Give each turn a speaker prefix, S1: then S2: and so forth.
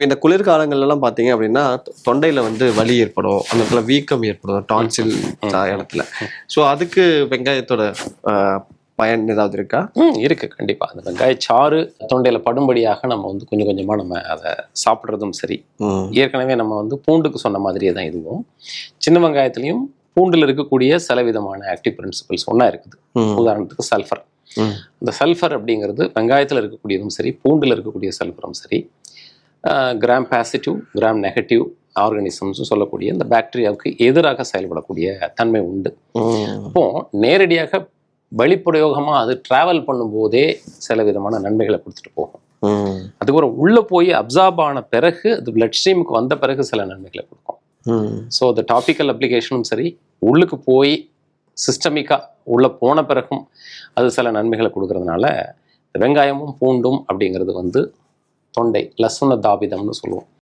S1: இந்த குளிர்காலங்கள்லாம் பார்த்தீங்க அப்படின்னா தொண்டையில வந்து வலி ஏற்படும், அந்த இடத்துல வீக்கம் ஏற்படும், டான்சில் இடத்துல. ஸோ அதுக்கு வெங்காயத்தோட பயன் ஏதாவது இருக்கா?
S2: இருக்கு கண்டிப்பா. அந்த வெங்காயச்சாறு தொண்டையில படும்படியாக நம்ம வந்து கொஞ்சம் கொஞ்சமா நம்ம அதை சாப்பிட்றதும் சரி. ஏற்கனவே நம்ம வந்து பூண்டுக்கு சொன்ன மாதிரியே தான் இதுவும். சின்ன வெங்காயத்திலையும் பூண்டில் இருக்கக்கூடிய சில விதமான ஆக்டிவ் பிரின்சிபல்ஸ் ஒன்றா இருக்குது. உதாரணத்துக்கு சல்ஃபர். இந்த சல்ஃபர் அப்படிங்கிறது வெங்காயத்தில் இருக்கக்கூடியதும் சரி, பூண்டில் இருக்கக்கூடிய சல்ஃபரும் சரி, gram positive, gram negative organisms சொல்லக்கூடிய இந்த பாக்டீரியாவுக்கு எதிராக செயல்படக்கூடிய தன்மை உண்டு. அப்போ நேரடியாக வெளிப்பிரயோகமா அது டிராவல் பண்ணும்போதே சில விதமான நன்மைகளை கொடுத்துட்டு போகும். அதுக்கப்புறம் உள்ள போய் அப்சார்ப் ஆன பிறகு அது பிளட் ஸ்ட்ரீமுக்கு வந்த பிறகு சில நன்மைகளை கொடுக்கும். ஸோ அது டாபிக்கல் அப்ளிகேஷனும் சரி, உள்ளுக்கு போய் சிஸ்டமிக்கா உள்ள போன பிறகும் அது சில நன்மைகளை கொடுக்கறதுனால வெங்காயமும் பூண்டும் அப்படிங்கிறது வந்து தொண்டை லசுன தாபிதம்னு சொல்லுவோம்.